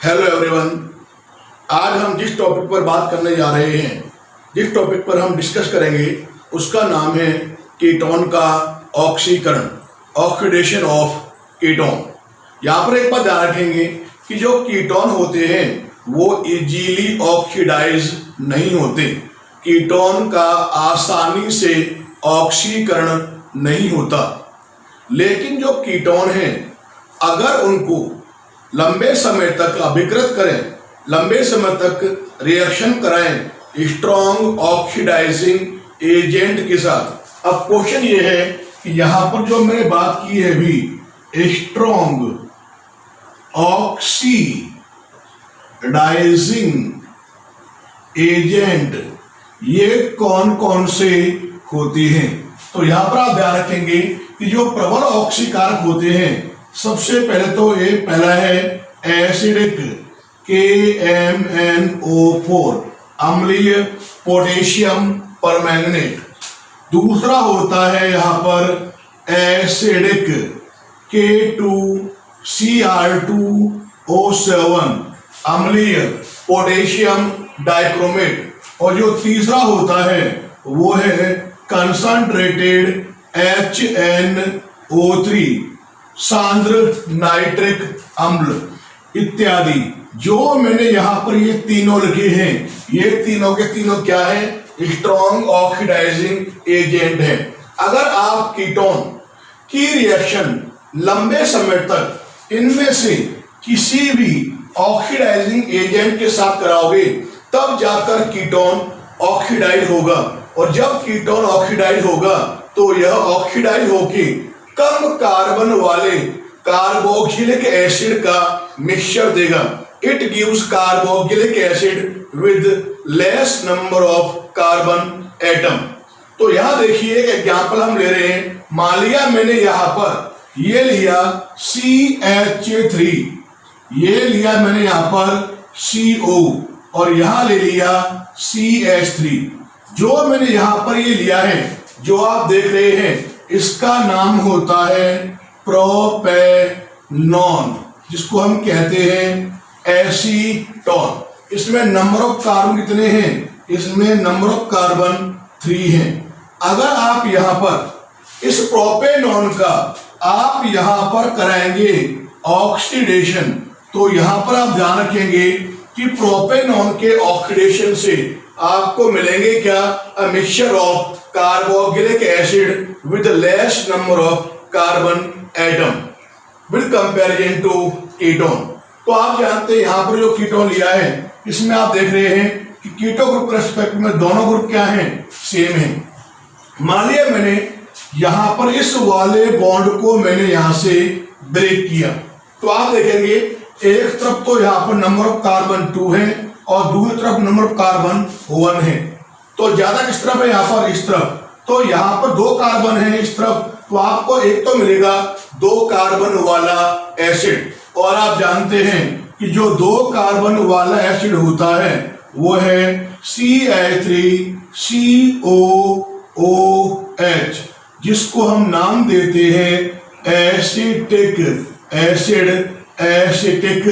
Hello everyone. आज हम जिस टॉपिक पर बात करने जा रहे हैं, जिस टॉपिक पर हम डिस्कस करेंगे, उसका नाम है कीटोन का ऑक्सीकरण, ऑक्सीडेशन ऑफ कीटोन। यहाँ पर एक बात ध्यान रखेंगे कि जो कीटोन होते हैं वो इजीली ऑक्सीडाइज नहीं होते। कीटोन का आसानी से ऑक्सीकरण नहीं होता, लेकिन जो कीटोन हैं अगर उनको लंबे समय तक अभिकृत करें, लंबे समय तक रिएक्शन कराएं स्ट्रॉन्ग ऑक्सीडाइजिंग एजेंट के साथ। अब क्वेश्चन ये है कि यहां पर जो मैंने बात की है भी स्ट्रॉन्ग ऑक्सीडाइजिंग एजेंट, ये कौन कौन से होते हैं। तो यहां पर आप ध्यान रखेंगे कि जो प्रबल ऑक्सीकारक होते हैं, सबसे पहले तो ये पहला है एसिडिक KMnO4 अम्लीय पोटेशियम परमैंगनेट। दूसरा होता है यहाँ पर एसिडिक K2Cr2O7 अम्लीय पोटेशियम डाइक्रोमेट। और जो तीसरा होता है वो है कंसंट्रेटेड HNO3 सांद्र नाइट्रिक अम्ल इत्यादि। जो मैंने यहाँ पर ये तीनों लिखे हैं, ये तीनों के तीनों क्या है, स्ट्रॉन्ग ऑक्सीडाइजिंग एजेंट है। अगर आप कीटोन की रिएक्शन लंबे समय तक इनमें से किसी भी ऑक्सीडाइजिंग एजेंट के साथ कराओगे तब जाकर कीटोन ऑक्सीडाइज होगा। और जब कीटोन ऑक्सीडाइज होगा तो यह ऑक्सीडाइज होके कम कार्बन वाले कार्बोक्सिलिक एसिड का मिक्सचर देगा। It gives carboxylic acid with less number of carbon atom. तो यहां देखिए एग्जांपल हम ले रहे हैं। मान लिया मैंने यहां पर ये लिया CH3, ये लिया मैंने यहां पर CO और यहां ले लिया CH3। जो मैंने यहां पर ये लिया है, जो आप देख रहे हैं, इसका नाम होता है प्रोपेनॉन, जिसको हम कहते हैं एसीटोन। इसमें नंबर ऑफ कार्बन कितने हैं, इसमें नंबर ऑफ कार्बन 3 हैं। अगर आप यहां पर इस प्रोपेनॉन का आप यहां पर कराएंगे ऑक्सीडेशन, तो यहां पर आप ध्यान रखेंगे कि प्रोपेनॉन के ऑक्सीडेशन से आपको मिलेंगे क्या, a mixture of carboxylic acid with less number of carbon atom with comparison to ketone. तो आप जानते हैं यहां पर जो कीटोन लिया है, इसमें आप देख रहे हैं कि कीटो ग्रुप के रेस्पेक्ट में दोनों ग्रुप क्या हैं, सेम है। मान लिया मैंने यहां पर इस वाले बॉन्ड को मैंने यहां से ब्रेक किया, तो आप देखेंगे एक तरफ तो यहां पर नंबर ऑफ कार्बन 2 है और दूसरी तरफ नंबर ऑफ कार्बन 1 है। तो ज्यादा किस तरफ है, यहां पर इस तरफ। तो यहां पर 2 कार्बन है इस तरफ, तो आपको एक तो मिलेगा 2 कार्बन वाला एसिड। और आप जानते हैं कि जो 2 कार्बन वाला एसिड होता है वो है CH3COOH, जिसको हम नाम देते हैं एसिटिक एसिड, एसिटिक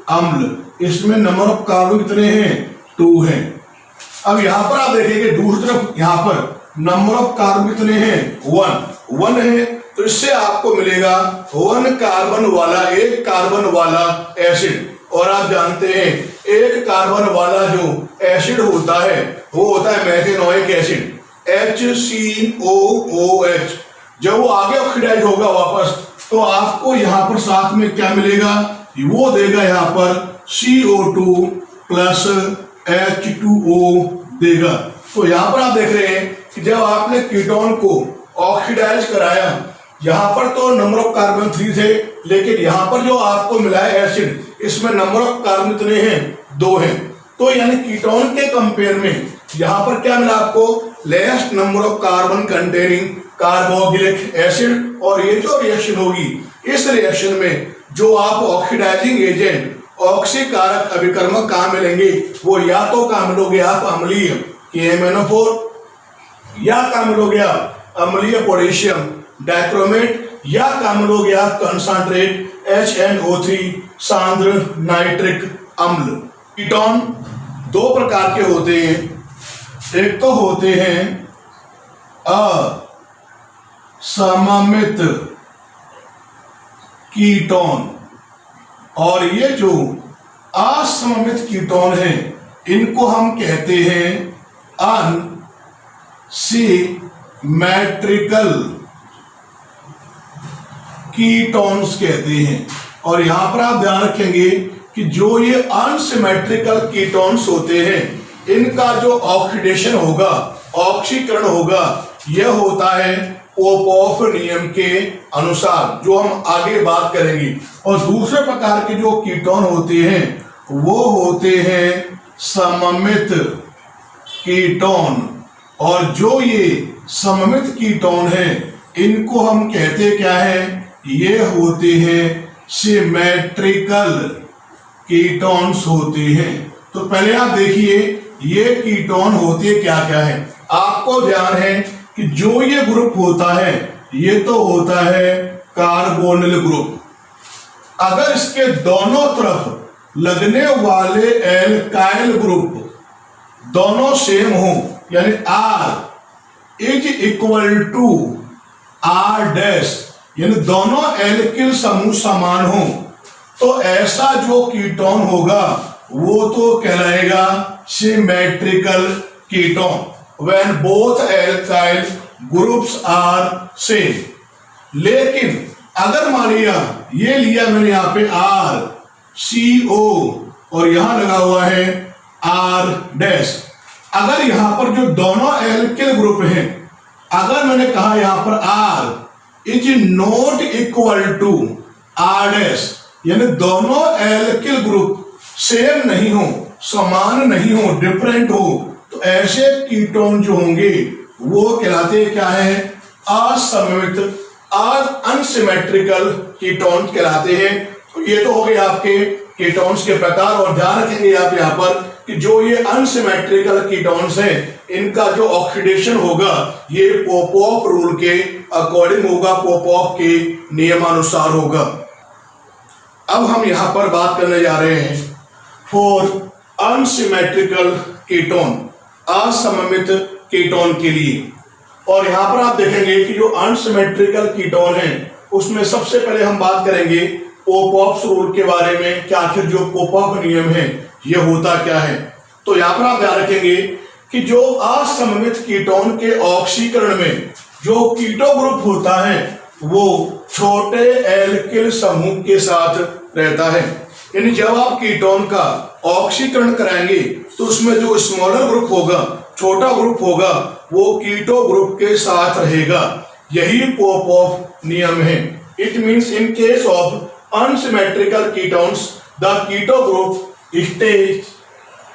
अम्ल। इसमें नंबर ऑफ कार्बन कितने हैं, 2 हैं। अब यहां पर आप देखेंगे दूसरी तरफ यहां पर नंबर ऑफ कार्बन कितने हैं, 1 है। तो इससे आपको मिलेगा 1 कार्बन वाला, 1 कार्बन वाला एसिड। और आप जानते हैं 1 कार्बन वाला जो एसिड होता है वो होता है मेथेनोइक एसिड HCOOH। जब वो आगे ऑक्सीडाइज होगा वापस, तो आपको यहां पर साथ में क्या मिलेगा, वो देगा यहां पर CO2 प्लस H2O देगा। तो यहां पर आप देख रहे हैं कि जब आपने कीटोन को ऑक्सीडाइज कराया, यहां पर तो नंबर ऑफ कार्बन 3 थे, लेकिन यहां पर जो आपको मिला है एसिड, इसमें नंबर ऑफ कार्बन कितने हैं, 2 हैं। तो यानी कीटोन के कंपेयर में यहां पर क्या मिला आपको, less number of carbon containing carboxylic acid. और ये जो रिएक्शन होगी, इस रिएक्शन में जो आप ऑक्सीडाइजिंग एजेंट, ऑक्सीकारक अभिकर्मक कहां मिलेंगे, वो या तो कहां मिलोगे आप अम्लीय KMnO4, या कहां मिलोगे आप अम्लीय पोटेशियम डाइक्रोमेट, या कहां मिलोगे आप कंसंट्रेट HNO3 सांद्र नाइट्रिक अम्ल। कीटोन दो प्रकार के होते हैं, एक तो होते हैं असममित कीटोन, और ये जो असममित कीटोन है इनको हम कहते हैं अनसिमेट्रिकल कीटोन्स कहते हैं। और यहां पर आप ध्यान रखेंगे कि जो ये अनसिमेट्रिकल कीटोन्स होते हैं इनका जो ऑक्सीडेशन होगा, ऑक्सीकरण होगा, यह होता है पोपोफ नियम के अनुसार, जो हम आगे बात करेंगे। और दूसरे प्रकार के जो कीटोन होते हैं वो होते हैं सममित कीटोन, और जो ये सममित कीटोन है इनको हम कहते क्या है, ये होते हैं सिमेट्रिकल कीटोन्स होते हैं। तो पहले आप देखिए ये कीटोन होते क्या क्या है। आपको ध्यान है कि जो ये ग्रुप होता है ये तो होता है कार्बोनिल ग्रुप। अगर इसके दोनों तरफ लगने वाले एल्काइल ग्रुप दोनों सेम हो, यानी R is equal to R dash, यानी दोनों एल्किल समूह समान हो, तो ऐसा जो कीटोन होगा वो तो कहलाएगा symmetrical ketone, when both alkyl groups are same। लेकिन अगर मान लिया ये लिया मैंने यहाँ पे RCO और यहां लगा हुआ है R डैश, अगर यहां पर जो दोनों एल्किल ग्रुप हैं, अगर मैंने कहा यहां पर R is not equal to R dash, यानी दोनों एल्किल ग्रुप सेम नहीं हो, समान नहीं हो, डिफरेंट हो, तो ऐसे कीटोन जो होंगे वो कहलाते क्या है, असममित अनसिमेट्रिकल कीटोन कहलाते हैं। तो ये तो हो गए आपके कीटोन्स के प्रकार। और ध्यान रखेंगे आप यहाँ पर कि जो ये अनसिमेट्रिकल कीटोन्स हैं इनका जो ऑक्सीडेशन होगा ये पोपोफ रूल के अकॉर्डिंग होगा, पोपोफ के नियमानुसार होगा। अब हम यहाँ पर बात करने जा रहे हैं फॉर अनसिमेट्रिकल कीटोन, असममित कीटोन के लिए। और यहां पर आप देखेंगे कि जो अनसिमेट्रिकल कीटोन है उसमें सबसे पहले हम बात करेंगे पोपोफ रूल के बारे में कि आखिर जो पोपोफ नियम है ये होता क्या है। तो यहां पर आप ध्यान रखेंगे कि जो असममित कीटोन के ऑक्सीकरण में जो कीटो ग्रुप होता है वो छोटे एल्किल समूह के साथ रहता है। यानी जब आप कीटोन का ऑक्सीकरण कराएंगे तो उसमें जो स्मॉलर ग्रुप होगा, छोटा ग्रुप होगा, वो कीटो ग्रुप के साथ रहेगा। यही पोपोफ नियम है। It means in case of unsymmetrical ketones the keto group stays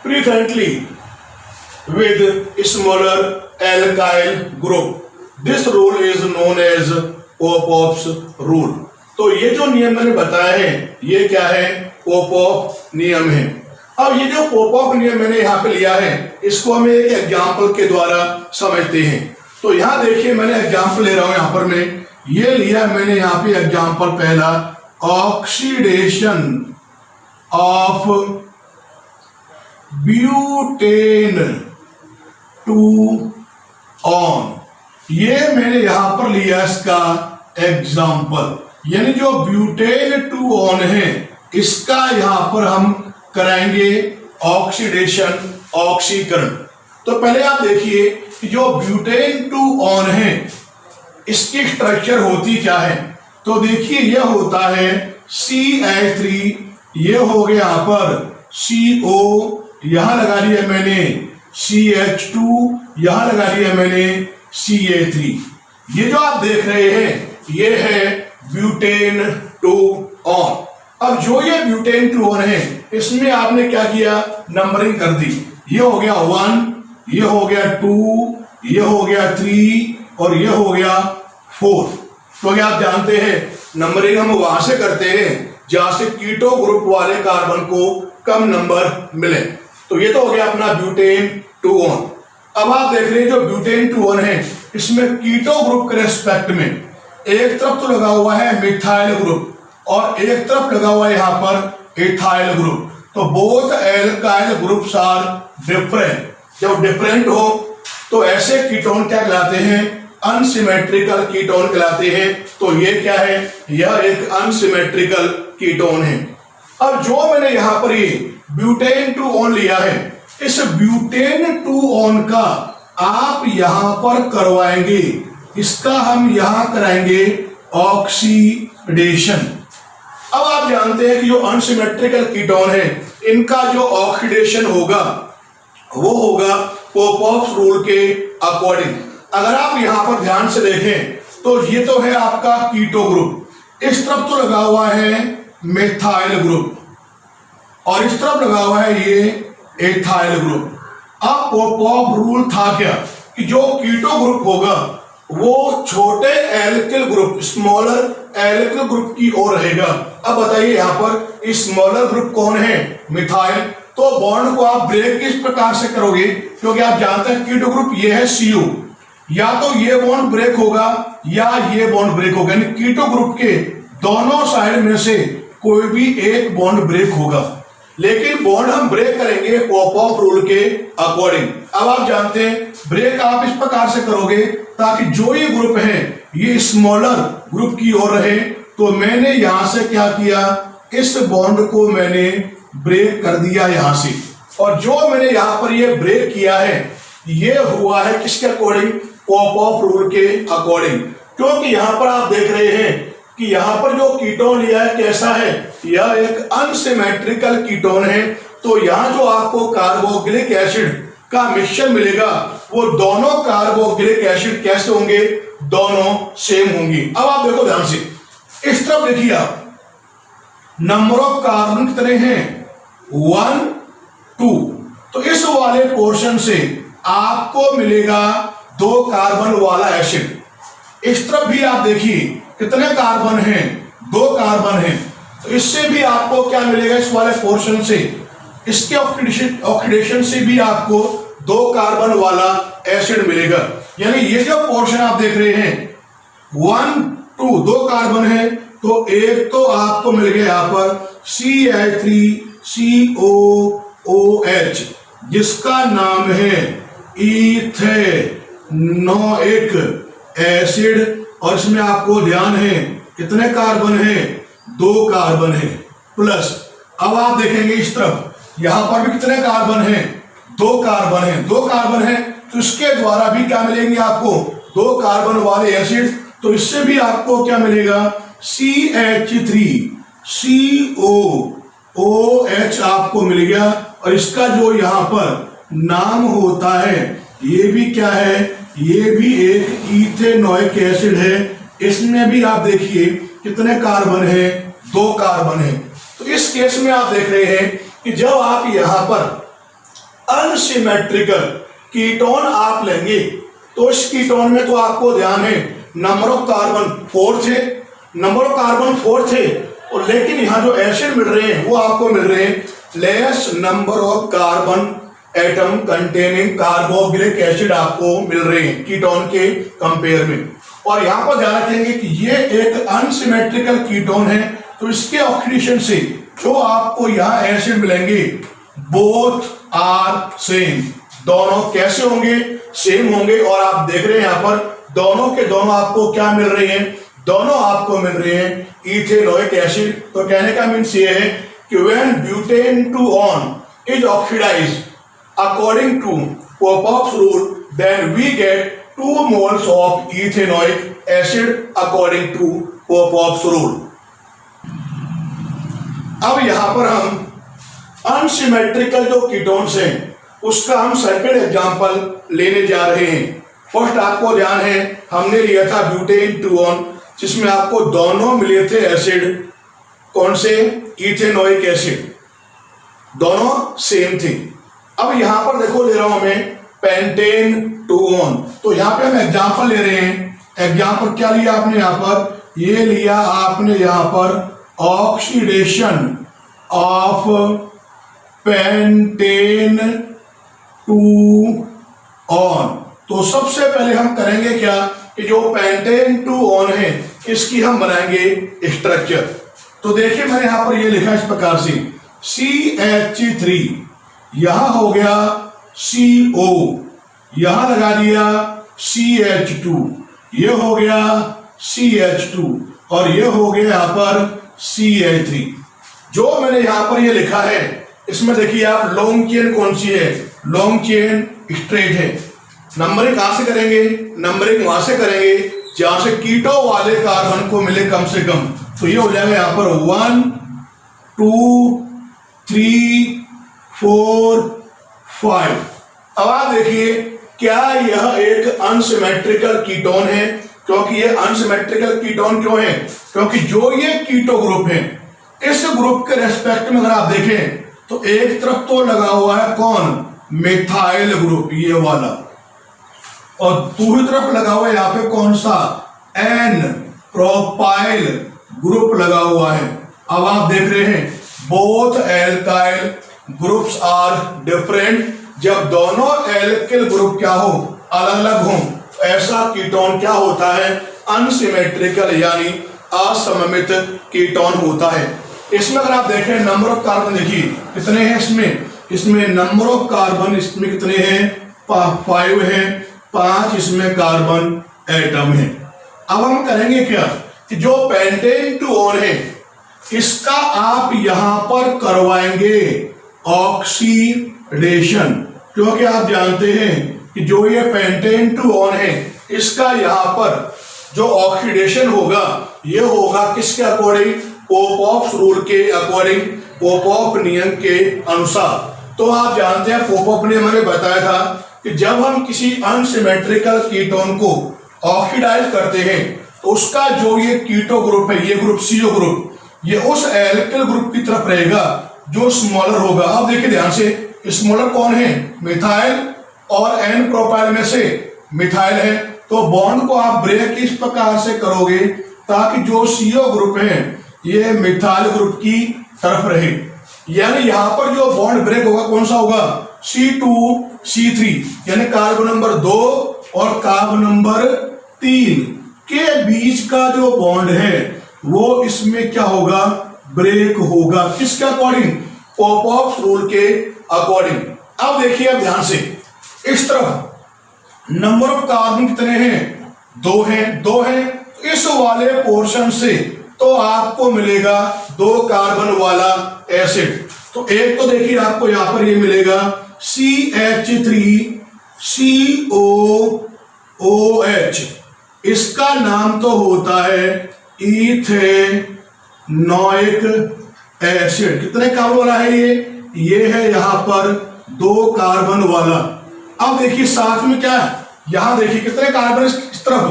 preferentially with smaller alkyl group. This rule is known as Popoff's rule. तो ये जो नियम मैंने बताया है ये क्या है, पोपोफ नियम है। अब ये जो पोपोफ नियम मैंने यहाँ पे लिया है इसको हम एक एग्जाम्पल के द्वारा समझते हैं। तो यहाँ देखिए मैंने एग्जाम्पल ले रहा हूं, यहाँ पर मैं ये लिया मैंने यहाँ पे एग्जाम्पल पहला, oxidation of butane two on. ये मैंने यहां पर लिया इसका एग्जाम्पल, यानी जो ब्यूटेन टू ऑन है इसका यहां पर हम कराएंगे ऑक्सीडेशन, ऑक्सीकरण। तो पहले आप देखिए कि जो ब्यूटेन टू ऑन है इसकी स्ट्रक्चर होती क्या है। तो देखिए यह होता है CH3, ये हो गया यहां पर CO, यहां लगा लिया मैंने CH2, यहां लगा लिया मैंने CH3। ये जो आप देख रहे हैं ये है ब्यूटेन टू ऑन। अब जो ये ब्यूटेन टू ऑन है इसमें आपने क्या किया, नंबरिंग कर दी। ये हो गया 1, ये हो गया 2, ये हो गया 3 और ये हो गया 4। तो क्या आप जानते हैं नंबरिंग हम वहां से करते हैं जहां से कीटो ग्रुप वाले कार्बन को कम नंबर मिले। तो ये तो हो गया अपना ब्यूटेन टू ऑन। अब आप देख रहे हैं जो ब्यूटेन टू ऑन है इसमें कीटो ग्रुप के रेस्पेक्ट में एक तरफ तो लगा हुआ है मिथाइल ग्रुप और एक तरफ लगा हुआ है यहाँ पर एथाइल ग्रुप। तो both alkyl groups are different. जब डिफरेंट हो तो ऐसे कीटोन क्या कहलाते हैं? अनसिमेट्रिकल कीटोन कहलाते हैं। तो ये क्या है? यह एक अनसिमेट्रिकल कीटोन है। अब जो मैंने यहां पर ये ब्यूटेन 2-ऑन लिया है, इस ब्यूटेन 2-ऑन का आप यहां पर करवाएंगे, इसका हम यहां कराएंगे ऑक्सीडेशन। अब आप जानते हैं कि जो अनसिमेट्रिकल कीटोन है, इनका जो ऑक्सीडेशन होगा वो होगा पोपॉफ्स रूल के अकॉर्डिंग। अगर आप यहां पर ध्यान से देखें तो ये तो है आपका कीटो ग्रुप, इस तरफ तो लगा हुआ है मेथाइल ग्रुप और इस तरफ लगा हुआ है ये एथाइल ग्रुप। अब पोपॉफ रूल था क्या कि जो कीटो ग्रुप होगा वो छोटे alkyl group, smaller alkyl group की ओर रहेगा। अब बताइए यहां पर स्मॉलर ग्रुप कौन है? मिथाइल। तो बॉन्ड को आप ब्रेक किस प्रकार से करोगे? क्योंकि आप जानते हैं कीटो ग्रुप ये है CO, या तो ये बॉन्ड ब्रेक होगा या ये बॉन्ड ब्रेक होगा, यानी कीटो ग्रुप के दोनों साइड में से कोई भी एक बॉन्ड ब्रेक होगा, लेकिन बॉन्ड हम ब्रेक करेंगे पोपॉफ रूल के अकॉर्डिंग। अब आप जानते हैं ब्रेक आप इस प्रकार से करोगे ताकि जो ये ग्रुप है ये स्मॉलर ग्रुप की ओर रहे। तो मैंने यहां से क्या किया, इस बॉन्ड को मैंने ब्रेक कर दिया यहां से, और जो मैंने यहां पर ये ब्रेक किया है ये हुआ है किसके अकॉर्डिंग? पोपॉफ रूल के अकॉर्डिंग। क्योंकि यहां पर आप देख रहे हैं कि यहां पर जो कीटोन लिया है कैसा है? यह एक अनसिमेट्रिकल कीटोन है। तो यहां जो आपको कार्बोक्सिलिक एसिड का मिक्सचर मिलेगा वो दोनों कार्बोक्सिलिक एसिड कैसे होंगे? दोनों सेम होंगी। अब आप देखो ध्यान से, इस तरफ देखिए आप, नंबर ऑफ कार्बन कितने हैं? 1, 2। तो इस वाले पोर्शन से आपको मिलेगा 2 कार्बन वाला एसिड। इस तरफ भी आप देखिए कितने कार्बन हैं? 2 कार्बन हैं। तो इससे भी आपको क्या मिलेगा? इस वाले पोर्शन से, इसके ऑक्सीडेशन से भी आपको 2 कार्बन वाला एसिड मिलेगा। यानी ये जो पोर्शन आप देख रहे हैं 1, 2, 2 कार्बन है, तो एक तो आपको मिल गया यहां पर CH3COOH, जिसका नाम है इथेनोइक एसिड, और इसमें आपको ध्यान है कितने कार्बन है? 2 कार्बन है प्लस। अब आप देखेंगे इस तरफ, यहां पर भी कितने कार्बन है? 2 कार्बन है। 2 कार्बन है तो इसके द्वारा भी क्या मिलेंगे आपको? 2 कार्बन वाले एसिड। तो इससे भी आपको क्या मिलेगा? CH3COOH आपको मिल गया, और इसका जो यहां पर नाम होता है ये भी क्या है? ये भी एक इथेनोइक एसिड है। इसमें भी आप देखिए कितने कार्बन है? 2 कार्बन है। तो इस केस में आप देख रहे हैं कि जब आप यहां पर अनसिमेट्रिकल कीटोन आप लेंगे तो इस कीटोन में तो आपको ध्यान है नंबर ऑफ कार्बन 4 थे, नंबर ऑफ कार्बन 4 थे, और लेकिन यहां जो एसिड मिल रहे हैं वो आपको मिल रहे हैं less number of carbon atom containing carboxylic acid आपको मिल रहे हैं कीटोन के कंपेयर में। और यहां पर ध्यान रखेंगे कि ये एक अनसिमेट्रिकल कीटोन है, तो इसके ऑक्सीडेशन से जो आपको यहां एसिड मिलेंगे बोथ आर सेम, दोनों कैसे होंगे? सेम होंगे। और आप देख रहे हैं यहां पर दोनों के दोनों आपको क्या मिल रहे हैं? दोनों आपको मिल रहे हैं इथेनोइक एसिड। तो कहने का मीन्स ये है कि व्हेन ब्यूटेन 2-ऑन is oxidised according to Popoff's rule, then we get 2 moles of ethanoic acid according to Popoff's rule. अब यहां पर हम अनसिमेट्रिकल जो कीटोन्स हैं उसका हम सेकंड एग्जांपल लेने जा रहे हैं। फर्स्ट आपको ध्यान है हमने लिया था ब्यूटेन 2-ऑन, जिसमें आपको दोनों मिले थे एसिड, कौन से? इथेनोइक एसिड, दोनों सेम थे। अब यहां पर देखो ले रहा हूं मैं पेंटेन 2-ऑन। तो यहां पे हम एग्जांपल ले रहे हैं। एग्जांपल क्या लिया आपने? यहां पर ये लिया आपने यहां पर ऑक्सीडेशन ऑफ पेंटेन 2-ऑन। तो सबसे पहले हम करेंगे क्या कि जो पेंटेन 2-ऑन है इसकी हम बनाएंगे स्ट्रक्चर। तो देखिए मैंने यहां पर ये लिखा इस प्रकार से CH3, यहां हो गया CO, यहां लगा दिया CH2, ये हो गया CH2 और ये हो गया यहां पर CH3। जो मैंने यहां पर ये लिखा है इसमें देखिए आप लॉन्ग चेन कौन सी है, लॉन्ग चेन स्ट्रेट है। नंबरिंग कहां से करेंगे, नंबरिंग वहां से करेंगे जहां से कीटो वाले कार्बन को मिले कम से कम। तो ये हो जाएगा यहां पर 1 2 3 4 5। अब आप देखिए क्या यह एक अनसिमेट्रिकल कीटोन है, क्योंकि ये अनसिमेट्रिकल कीटोन क्यों है, क्योंकि जो ये कीटो ग्रुप है इस ग्रुप के रेस्पेक्ट में अगर आप देखें तो एक तरफ तो लगा हुआ है कौन, मिथाइल ग्रुप ये वाला, और दूसरी तरफ लगा हुआ है यहां पे कौन सा, एन प्रोपाइल ग्रुप लगा हुआ है। अब आप देख रहे हैं both alkyl groups are different. जब दोनों एल्किल ग्रुप क्या हो, अलग अलग हो, ऐसा कीटोन क्या होता है, अनसिमेट्रिकल यानी असममित कीटोन होता है। इसमें अगर आप देखें नंबर ऑफ कार्बन देखिए कितने हैं इसमें नंबर ऑफ कार्बन इसमें कितने हैं, 5 है, 5 इसमें कार्बन एटम है। अब हम करेंगे क्या कि जो पेंटेन टू ओन है इसका आप यहां पर करवाएंगे ऑक्सीडेशन, क्योंकि आप जानते हैं कि जो ये पेंटेन टू ओन है इसका यहां पर जो ऑक्सीडेशन होगा ये होगा किसके अकॉर्डिंग, पोपॉफ रूल के अकॉर्डिंग, पोपॉफ नियम के अनुसार। तो आप जानते हैं पोपॉफ ने हमें बताया था कि जब हम किसी अनसिमेट्रिकल कीटोन को ऑक्सीडाइज करते हैं तो उसका जो ये कीटो ग्रुप है, ये ग्रुप CO ग्रुप, ये उस एल्किल ग्रुप की तरफ रहेगा जो स्मॉलर होगा। अब देखिए ध्यान से, स्मॉलर कौन है, मिथाइल, और एन प्रोपाइल में से मिथाइल है। तो बॉन्ड को आप ब्रेक इस प्रकार से करोगे ताकि जो CO ग्रुप है ये मिथाइल ग्रुप की तरफ रहे, यानी यहां पर जो बॉन्ड ब्रेक होगा कौन सा होगा, C2C3, यानी कार्बन नंबर 2 और कार्बन नंबर 3 के बीच का जो बॉन्ड है वो इसमें क्या होगा, ब्रेक होगा। किसके अकॉर्डिंग, पोपॉफ रूल के अकॉर्डिंग। अब देखिए अब ध्यान से, इस तरफ नंबर ऑफ कार्बन कितने हैं, 2 हैं। इस वाले पोर्शन से तो आपको मिलेगा 2 कार्बन वाला एसिड। तो एक तो देखिए आपको यहां पर ये मिलेगा CH3COOH, इसका नाम तो होता है इथेनोइक एसिड। कितने कार्बन वाला है ये है यहां पर 2 कार्बन वाला। अब देखिए साथ में क्या है, यहां देखिए कितने कार्बन इस तरफ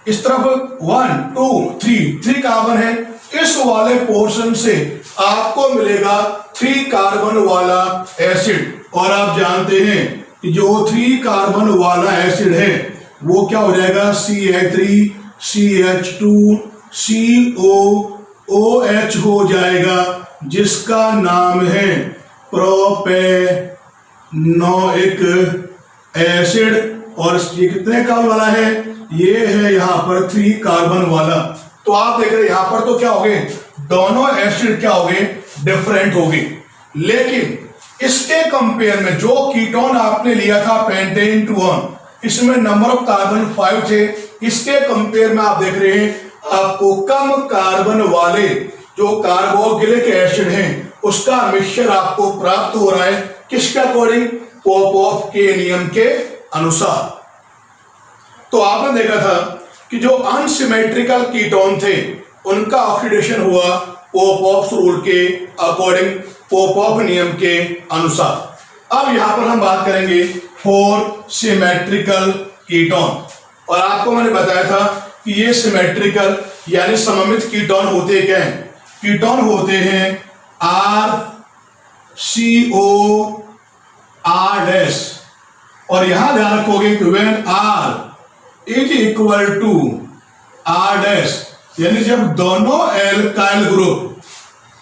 1 2 3 कार्बन है। इस वाले पोर्शन से आपको मिलेगा 3 कार्बन वाला एसिड, और आप जानते हैं कि जो 3 कार्बन वाला एसिड है वो क्या हो जाएगा, CH3 CH2 COOH हो जाएगा, जिसका नाम है प्रोपेनोइक एसिड। और ये कितने कार्बन वाला है, ये है यहां पर 3 कार्बन वाला। तो आप देख रहे हैं यहां पर तो क्या हो गए, दोनों एसिड क्या हो गए, डिफरेंट हो गए। लेकिन इसके कंपेयर में जो कीटोन आपने लिया था पेंटेन टू ओन, इसमें नंबर ऑफ कार्बन 5 थे। इसके कंपेयर में आप देख रहे हैं आपको कम कार्बन वाले जो कार्बोक्सिलिक एसिड हैं उसका मिक्सचर आपको प्राप्त हो रहा है। किसके अकॉर्डिंग, पोपॉफ के नियम के अनुसार। तो आपने देखा था कि जो अनसिमेट्रिकल कीटोन थे उनका ऑक्सीडेशन हुआ पोपॉफ रूल के अकॉर्डिंग, पोपॉफ नियम के अनुसार। अब यहां पर हम बात करेंगे 4 सिमेट्रिकल कीटोन, और आपको मैंने बताया था कि ये सिमेट्रिकल यानी सममित कीटोन होते क्या हैं, कीटोन होते हैं RCOR', और यहां ध्यान रखोगे कि when R is equal to R', यानी जब दोनों एल्काइल ग्रुप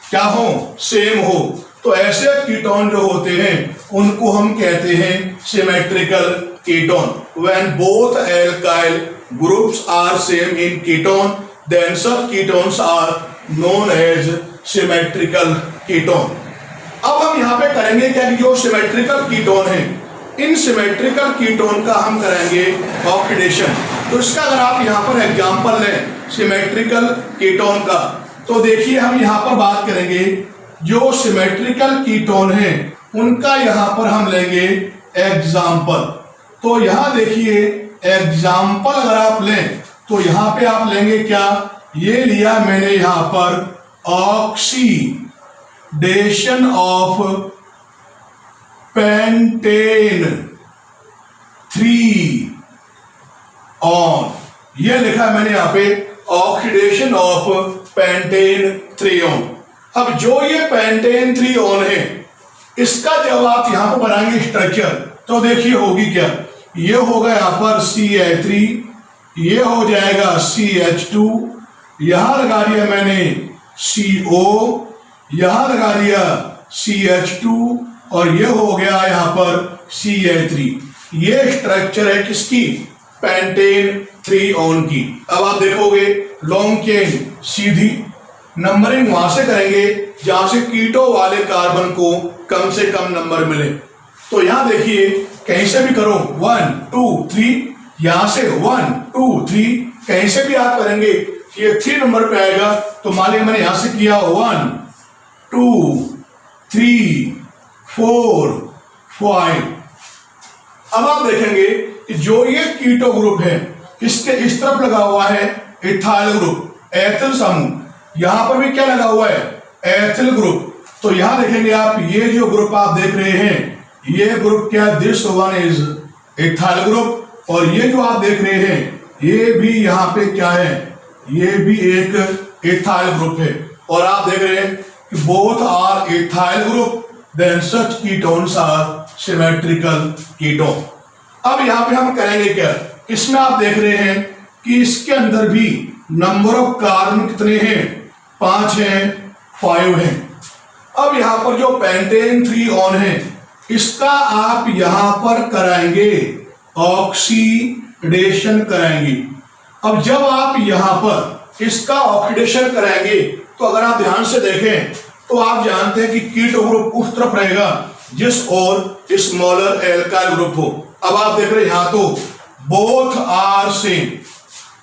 क्या हो, सेम हो, तो ऐसे कीटोन जो होते हैं उनको हम कहते हैं symmetrical ketone. When both alkyl groups are same in ketone then सब ketones are known as symmetrical ketone. हम यहाँ पे करेंगे क्या कि जो सिमेट्रिकल कीटोन है, इन सिमेट्रिकल कीटोन का हम करेंगे ऑक्सीडेशन। तो इसका अगर आप यहाँ पर एग्जांपल लें सिमेट्रिकल कीटोन का, तो देखिए हम यहाँ पर बात करेंगे जो सिमेट्रिकल कीटोन है उनका यहाँ पर हम लेंगे एग्जांपल। तो यहाँ देखिए एग्जांपल अगर आप लें तो यहाँ पे आप लेंगे क्या, ये लिया मैंने यहाँ पर ऑक्सीडेशन ऑफ पेंटेन 3 ऑन, ये लिखा है मैंने यहाँ पे ऑक्सीडेशन ऑफ पेंटेन 3 ऑन। अब जो ये पेंटेन 3 ऑन है इसका जब आप यहां पर बनाएंगे स्ट्रक्चर, तो देखिए होगी क्या, ये होगा यहां पर CH3, ये हो जाएगा CH2, यहां लगा दिया मैंने CO, यहां लगा दिया CH2 और ये हो गया यहां पर CH3। ये स्ट्रक्चर है किसकी, पेंटेन 3 ऑन की। अब आप देखोगे लॉन्ग चेन सीधी नंबरिंग वहां से करेंगे जहां से कीटो वाले कार्बन को कम से कम नंबर मिले। तो यहां देखिए कहीं से भी करो 1 2 3, यहां से 1 2 3, कहीं से भी आप करेंगे ये 3 नंबर पे आएगा। तो मान लिया मैंने यहां से किया 1 2 3 4 5। अब आप देखेंगे कि जो ये कीटो ग्रुप है इसके इस तरफ लगा हुआ है इथाइल ग्रुप, एथिल समूह, यहां पर भी क्या लगा हुआ है, एथिल ग्रुप। तो यहां देखेंगे आप ये जो ग्रुप आप देख रहे हैं ये ग्रुप क्या, this one is ethyl group, और ये जो आप देख रहे हैं ये भी यहाँ पे क्या है, ये भी एक इथाइल ग्रुप है। और आप देख रहे हैं कि both are ethyl group, then such ketones are symmetrical ketone. अब यहाँ पे हम करेंगे क्या, इसमें आप देख रहे हैं कि इसके अंदर भी नंबर ऑफ कार्बन कितने हैं, 5 हैं, 5 हैं। अब यहाँ पर जो पेंटेन 3 ऑन है इसका आप यहां पर कराएंगे ऑक्सीडेशन कराएंगे। अब जब आप यहां पर इसका ऑक्सीडेशन कराएंगे तो अगर आप ध्यान से देखें तो आप जानते हैं कि कीटो ग्रुप उस तरफ रहेगा जिस और स्मॉलर एल्काइल ग्रुप हो। अब आप देख रहे हैं यहां तो बोथ आर सेम,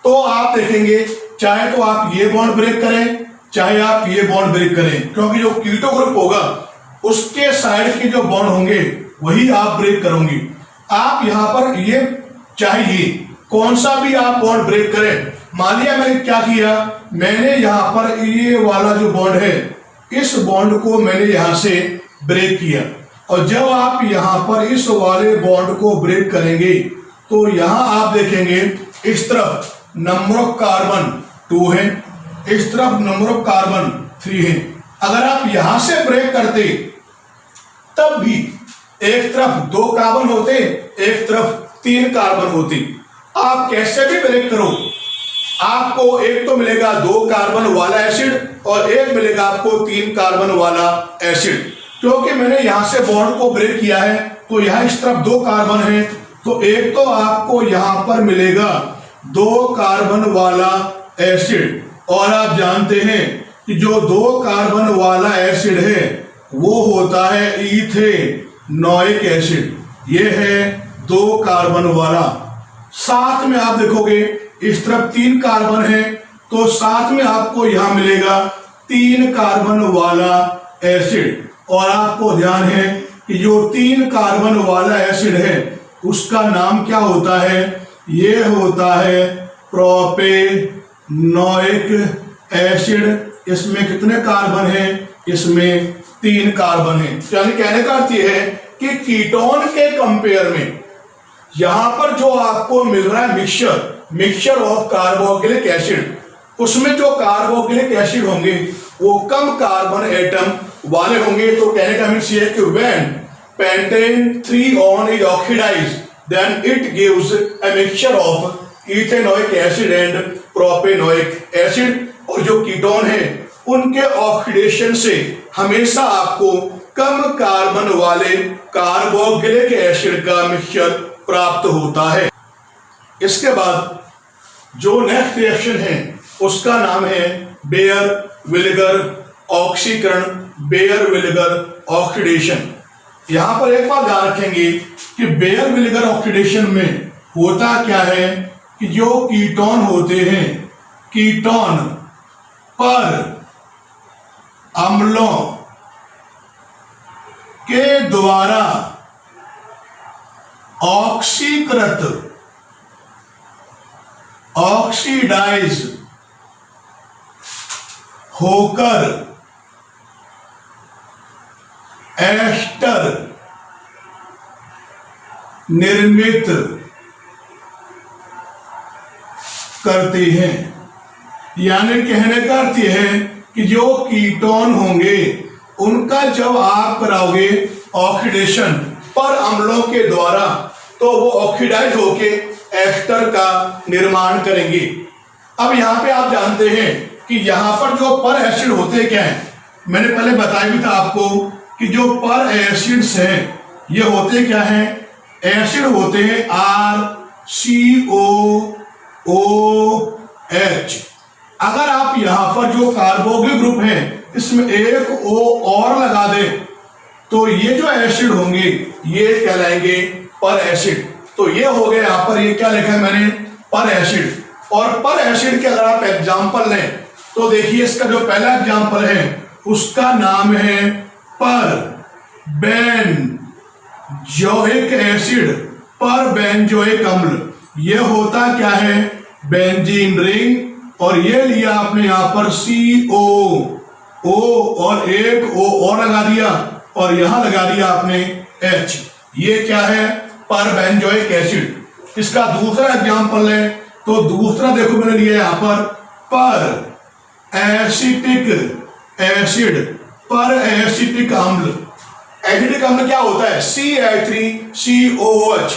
तो आप देखेंगे चाहे तो आप ये बॉन्ड ब्रेक करें चाहे आप ये बॉन्ड ब्रेक करें, क्योंकि जो कीटो ग्रुप होगा उसके साइड के जो बॉन्ड होंगे वही आप ब्रेक करोगे। आप यहां पर ये चाहिए कौन सा भी आप बॉन्ड ब्रेक करें। मान लिया मैंने क्या किया, मैंने यहां पर ये वाला जो बॉन्ड है इस बॉन्ड को मैंने यहां से ब्रेक किया, और जब आप यहां पर इस वाले बॉन्ड को ब्रेक करेंगे तो यहां आप देखेंगे इस तरफ नंबर ऑफ कार्बन 2 है, इस तरफ नंबर ऑफ कार्बन 3 है। अगर आप यहां से ब्रेक करते तब भी एक तरफ 2 कार्बन होते, एक तरफ 3 कार्बन होते। आप कैसे भी ब्रेक करो आपको एक तो मिलेगा 2 कार्बन वाला एसिड और एक मिलेगा आपको 3 कार्बन वाला एसिड। क्योंकि मैंने यहां से बॉन्ड को ब्रेक किया है तो यहां इस तरफ 2 कार्बन है, तो एक तो आपको यहां पर मिलेगा 2 कार्बन वाला एसिड, और आप जानते हैं कि जो 2 कार्बन वाला एसिड है वो होता है इथेनोइक एसिड, ये है 2 कार्बन वाला। साथ में आप देखोगे इस तरफ 3 कार्बन है तो साथ में आपको यहां मिलेगा 3 कार्बन वाला एसिड। और आपको ध्यान है कि जो 3 कार्बन वाला एसिड है उसका नाम क्या होता है, ये होता है प्रोपेनोइक एसिड। इसमें कितने कार्बन हैं, इसमें 3 कार्बन है। यानी कहने का अर्थ यह है कि कीटोन के कंपेयर में यहां पर जो आपको मिल रहा है मिक्सचर ऑफ कार्बोक्सिलिक एसिड, उसमें जो कार्बोक्सिलिक एसिड होंगे वो कम कार्बन एटम वाले होंगे। तो कहने का मीन्स ये है कि when pentan 3 on is oxidised then it gives a mixture of ethanoic acid and propanoic acid. और जो कीटोन है उनके ऑक्सीडेशन से हमेशा आपको कम कार्बन वाले कार्बोक्सिलिक एसिड का मिक्सचर प्राप्त होता है। इसके बाद जो नेक्स्ट रिएक्शन है उसका नाम है बेयर विनेगर ऑक्सीकरण, बेयर विनेगर ऑक्सीडेशन। यहां पर एक बात ध्यान रखेंगे कि बेयर विनेगर ऑक्सीडेशन में होता क्या है कि जो कीटोन होते हैं, कीटोन पर अम्लों के द्वारा ऑक्सीकृत, ऑक्सीडाइज होकर एस्टर निर्मित करते हैं। यानी कहने का अर्थ यह है कि जो कीटोन होंगे उनका जब आप कराओगे ऑक्सीडेशन पर अम्लों के द्वारा तो वो ऑक्सीडाइज होके एस्टर का निर्माण करेंगे। अब यहां पे आप जानते हैं कि यहां पर जो पर एसिड होते क्या है, मैंने पहले बताया भी था आपको कि जो पर एसिड्स हैं ये होते क्या हैं, एसिड होते हैं RCOOH। अगर आप यहां पर जो कार्बोक्सिल ग्रुप है इसमें एक O और लगा दें तो ये जो एसिड होंगे ये कहलाएंगे पर एसिड। तो ये हो गया, यहां पर ये क्या लिखा है मैंने, पर एसिड। और पर एसिड के अगर आप एग्जाम्पल लें तो देखिए इसका जो पहला एग्जाम्पल है उसका नाम है पर बेंजोइक एसिड, पर बेंजोइक अम्ल। ये होता क्या है, बेंजीन रिंग। और ये लिया आपने यहां पर COO और एक O और लगा दिया और यहां लगा दिया आपने H। ये क्या है, पर बेंजोइक एसिड। इसका दूसरा एग्जाम्पल है तो दूसरा देखो मैंने लिया यहां पर एसिटिक एसिड, पर एसिटिक अम्ल। एसिटिक अम्ल क्या होता है, CH3COOH।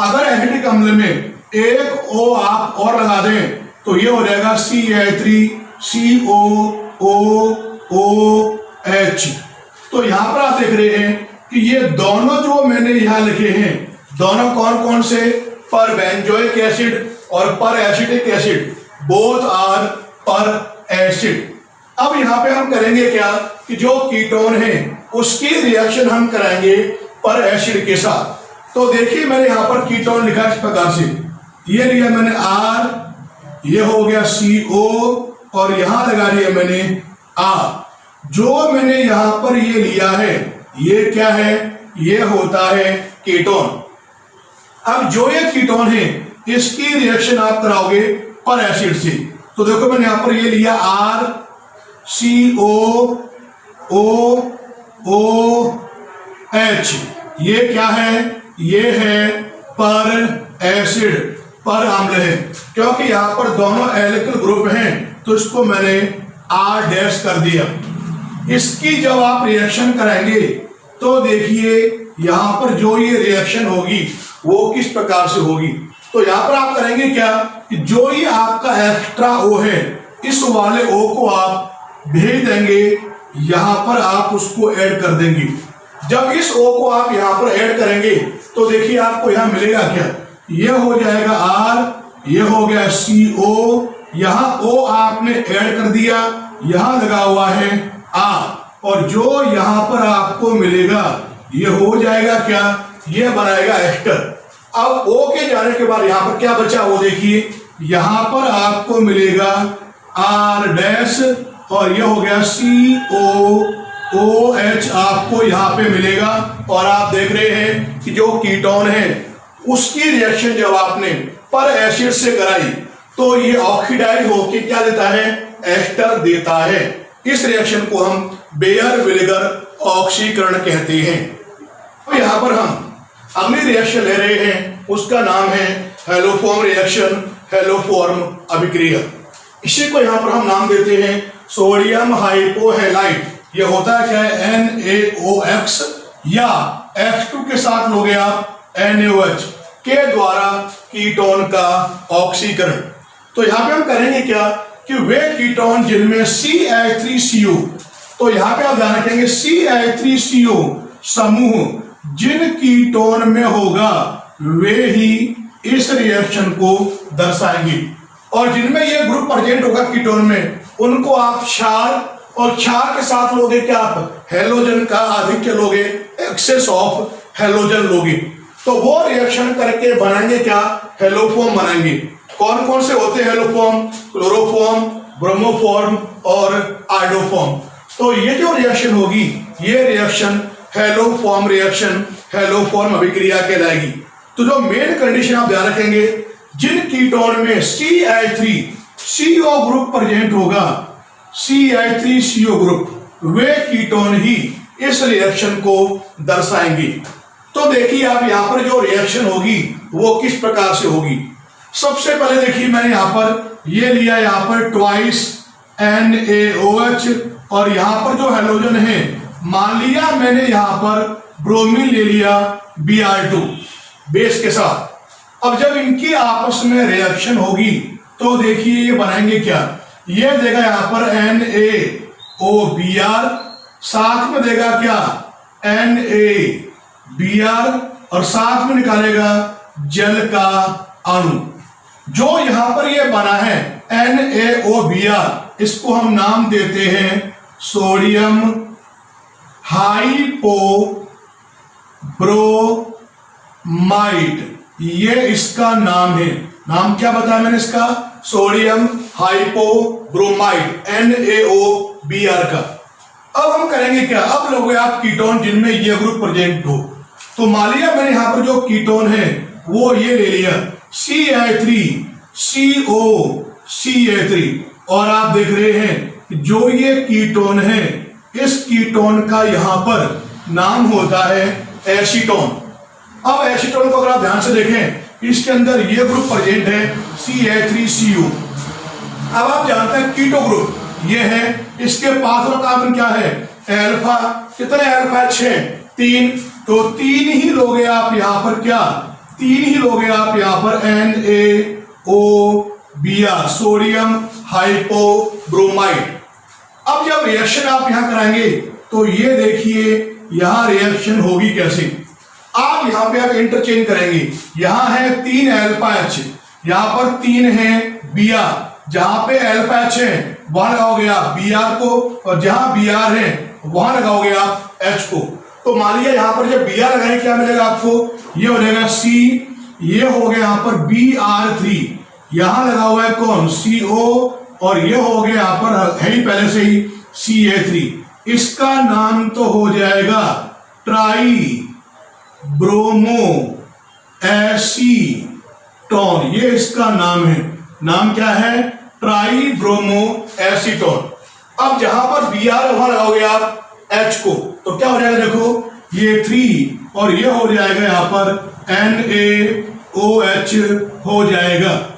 अगर एसिटिक अम्ल में एक O आप और लगा दें तो ये हो जाएगा CH3COOH। तो यहां पर आप देख रहे हैं कि ये दोनों जो मैंने यहां लिखे हैं दोनों कौन कौन से, पर बेंजोइक एसिड और पर एसिटिक एसिड, बोथ आर पर एसिड। अब यहां पे हम करेंगे क्या कि जो कीटोन है उसकी रिएक्शन हम कराएंगे पर एसिड के साथ। तो देखिए मैंने यहां पर कीटोन लिखा इस प्रकार से, ये लिया मैंने R, ये हो गया CO और यहां लगा दिया मैंने R। जो मैंने यहां पर ये लिया है ये क्या है, ये होता है कीटोन। अब जो ये कीटोन है इसकी रिएक्शन आप कराओगे पर एसिड से। तो देखो मैंने यहां पर ये लिया RCOOH। ये क्या है, ये है पर एसिड, पर अम्ल है। क्योंकि यहां पर दोनों एल्किल ग्रुप हैं तो इसको मैंने R डैश कर दिया। इसकी जब आप रिएक्शन कराएंगे तो देखिए यहां पर जो ये रिएक्शन होगी वो किस प्रकार से होगी। तो यहां पर आप करेंगे क्या कि जो ये आपका एक्स्ट्रा O है इस वाले O को आप भेज देंगे, यहां पर आप उसको ऐड कर देंगे। जब इस O को आप यहां पर ऐड करेंगे तो देखिए आपको यहां मिलेगा क्या, ये हो जाएगा R, ये हो गया CO, यहां O आपने ऐड कर दिया, यहां लगा हुआ है R, और जो यहां पर आपको मिलेगा ये हो जाएगा क्या, ये बनाएगा एस्टर। अब O के जाने के बाद यहां पर क्या बचा वो देखिए, यहां पर आपको मिलेगा R डैश और ये हो गया COOH आपको यहां पे मिलेगा। और आप देख रहे हैं कि जो कीटोन है उसकी रिएक्शन जब आपने पर एसिड से कराई तो ये ऑक्सीडाइज होकर क्या देता है, एस्टर देता है। इस रिएक्शन को हम बेयर विनेगर ऑक्सीकरण कहते हैं। तो यहां पर हम अगली रिएक्शन ले रहे हैं, उसका नाम है हेलोफॉर्म रिएक्शन, हेलोफॉर्म अभिक्रिया। इसी को यहां पर हम नाम देते हैं सोडियम हाइपोहेलाइट। ये होता है क्या है, NaOH या H2 के साथ लोगे आप NaOH के द्वारा कीटोन का ऑक्सीकरण। तो यहां पे हम करेंगे क्या कि वे कीटोन जिनमें CH3CO, तो यहां पे आप ध्यान रखेंगे CH3CO समूह जिन कीटोन में होगा वे ही इस रिएक्शन को दर्शाएंगे, और जिनमें यह ग्रुप प्रेजेंट होगा कीटोन में उनको आप क्षार और क्षार के साथ लोगे क्या आप, हैलोजन का आधिक्य लोगे, एक्सेस ऑफ हैलोजन लोगे, तो वो रिएक्शन करके बनाएंगे क्या, हेलोफॉर्म बनाएंगे। कौन कौन से होते हैं हेलोफॉर्म, क्लोरोफॉर्म, ब्रोमोफॉर्म और आयोडोफॉर्म। तो ये जो रिएक्शन होगी ये रिएक्शन हेलोफॉर्म रिएक्शन, हेलोफॉर्म अभिक्रिया कहलाएगी। तो जो मेन कंडीशन आप ध्यान रखेंगे, जिन कीटोन में CH3 CO ग्रुप प्रेजेंट होगा, CH3 CO ग्रुप, वे कीटोन ही इस रिएक्शन को दर्शाएंगे। तो देखिए आप यहां पर जो रिएक्शन होगी वो किस प्रकार से होगी। सबसे पहले देखिए मैंने यहां पर ये लिया, यहां पर ट्वाइस NaOH, और यहां पर जो हैलोजन है मान लिया मैंने यहां पर ब्रोमीन ले लिया Br2 बेस के साथ। अब जब इनकी आपस में रिएक्शन होगी तो देखिए ये बनाएंगे क्या, ये देगा यहां पर NaOBr, साथ में देगा क्या NaBr, और साथ में निकालेगा जल का अणु। जो यहां पर ये बना है NaOBr, इसको हम नाम देते हैं सोडियम हाइपोब्रोमाइड, ये इसका नाम है। नाम क्या बताया मैंने इसका, सोडियम हाइपोब्रोमाइड, NaOBr का। अब हम करेंगे क्या, अब लोगे आप कीटोन जिनमें ये ग्रुप प्रेजेंट हो। तो मान लिया मैंने यहां पर जो कीटोन है वो ये ले लिया CH3COCH3, और आप देख रहे हैं जो ये कीटोन है इस कीटोन का यहां पर नाम होता है एसीटोन। अब एसीटोन को अगर आप ध्यान से देखें, इसके अंदर ये ग्रुप प्रेजेंट है CH3CO। अब आप जानते हैं कीटो ग्रुप ये है, इसके पास वाला कार्बन क्या है अल्फा, कितने अल्फा है 6, 3, तो 3 ही लोगे आप यहां पर क्या, 3 ही लोगे आप यहां पर NaOBr, सोडियम हाइपोब्रोमाइड। अब जब रिएक्शन आप यहां कराएंगे तो ये देखिए यहां रिएक्शन होगी कैसे। आप यहां पे आप इंटरचेंज करेंगे, यहां है 3 अल्फा H, यहां पर 3 है Br, जहां पे अल्फा H है वहां लगाओगे आप Br को, और जहां Br है वहां लगाओगे आप H को। तो मान लिया यहां पर जब Br लगाएंगे क्या मिलेगा आपको, ये हो जाएगा C, ये हो गया यहां पर Br3, यहां लगा हुआ है कौन CO, और ये हो गया यहां पर है ही पहले से ही CH3, इसका नाम तो हो जाएगा ट्राई ब्रोमो एसीटोन, ये इसका नाम है। नाम क्या है, ट्राई ब्रोमो एसीटोन। अब जहां पर Br वहां लगाओगे आप H को, तो क्या हो जाएगा देखो, ये 3 और ये हो जाएगा यहां पर NaOH हो जाएगा।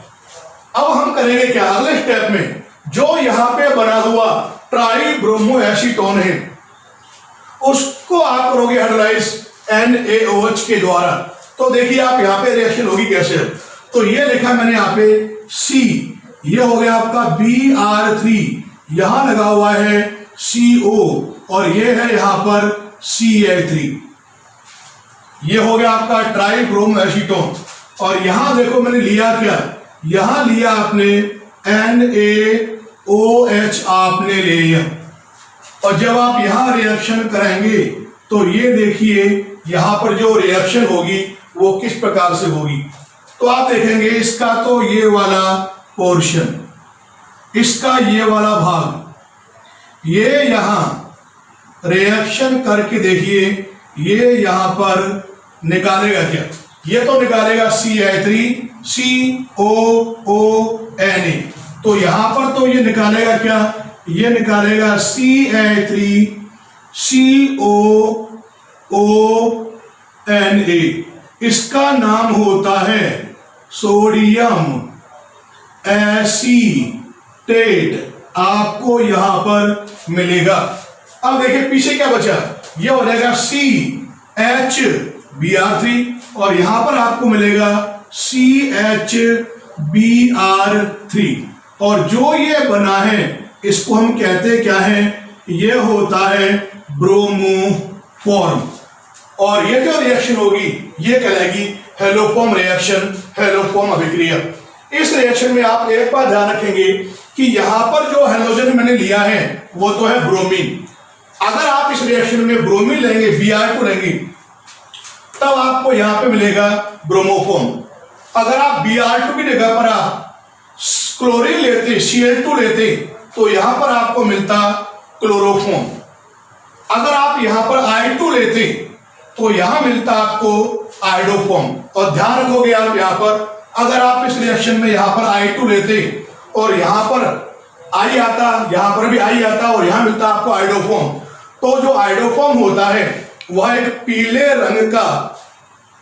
अब हम करेंगे क्या अगले स्टेप में, जो यहां पे बना हुआ ट्राई ब्रोमो एसीटोन है उसको आप करोगे हाइड्रोलाइज NaOH के द्वारा। तो देखिए आप यहां पे रिएक्शन होगी कैसे। तो ये लिखा मैंने यहां पे C, ये हो गया आपका Br3, यहां लगा हुआ है CO, और ये है यहां पर CH3, ये हो गया आपका ट्राई ब्रोमो एसीटोन। और यहां देखो मैंने लिया क्या, यहां लिया आपने NaOH आपने ले लिया, और जब आप यहां रिएक्शन करेंगे तो ये देखिए यहां पर जो रिएक्शन होगी वो किस प्रकार से होगी। तो आप देखेंगे इसका तो ये वाला पोर्शन, इसका ये वाला भाग, ये यहां रिएक्शन करके देखिए ये यहां पर निकालेगा क्या, ये तो निकालेगा CH3COONA, तो यहां पर तो ये निकालेगा क्या, ये निकालेगा CH3COONA, इसका नाम होता है सोडियम एसीटेट, आपको यहां पर मिलेगा। अब देखिए पीछे क्या बचा, ये हो जाएगा CHBr3, और यहां पर आपको मिलेगा CHBr3, और जो ये बना है इसको हम कहते क्या है, ये होता है ब्रोमोफॉर्म। और ये जो रिएक्शन होगी ये कहलाएगी हेलोफॉर्म रिएक्शन, हेलोफॉर्म अभिक्रिया। इस रिएक्शन में आप एक बात ध्यान रखेंगे कि यहां पर जो हैलोजन मैंने लिया है वो तो है ब्रोमीन। अगर आप इस रिएक्शन में ब्रोमीन लेंगे, Br2 लेंगे, तब आपको यहां पे मिलेगा ब्रोमोफॉर्म। अगर आप Br2 की जगह पर आप क्लोरीन लेते, Cl2 लेते, तो यहां पर आपको मिलता क्लोरोफॉर्म। अगर आप यहां पर I2 लेते तो यहां मिलता आपको आयोडोफॉर्म। और ध्यान रखोगे आप यहां पर, अगर आप इस रिएक्शन में यहां पर I2 लेते और यहां पर I आता, यहां पर भी I आता और यहां मिलता आपको आयोडोफॉर्म, तो जो आयोडोफॉर्म होता है वह एक पीले रंग का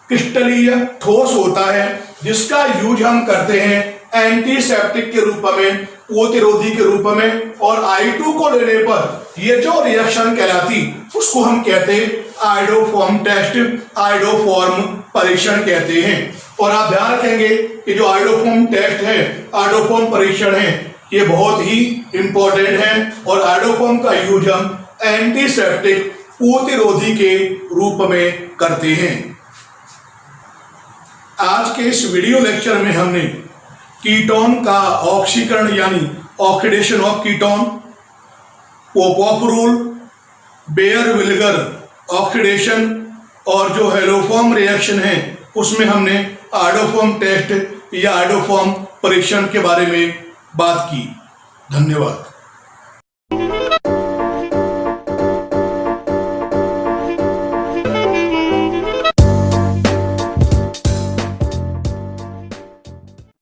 क्रिस्टलीय ठोस होता है, जिसका यूज हम करते हैं एंटीसेप्टिक के रूप में, प्रतिरोधी के रूप में। और I2 को लेने पर ये जो रिएक्शन कहलाती उसको हम कहते हैं आयोडोफॉर्म टेस्ट, आयोडोफॉर्म परीक्षण कहते हैं। और आप ध्यान रखेंगे कि जो आयोडोफॉर्म टेस्ट है, आयोडोफॉर्म परीक्षण है, ये बहुत ही इंपॉर्टेंट है। और आयोडोफॉर्म का यूज हम एंटीसेप्टिक, प्रतिरोधी के रूप में करते हैं। आज के इस वीडियो लेक्चर में हमने कीटोन का ऑक्सीकरण यानी oxidation of ketone, Popoff rule, Baeyer Villiger oxidation और जो हैलोफॉर्म रिएक्शन है उसमें हमने आयोडोफॉर्म टेस्ट या आयोडोफॉर्म परीक्षण के बारे में बात की। धन्यवाद।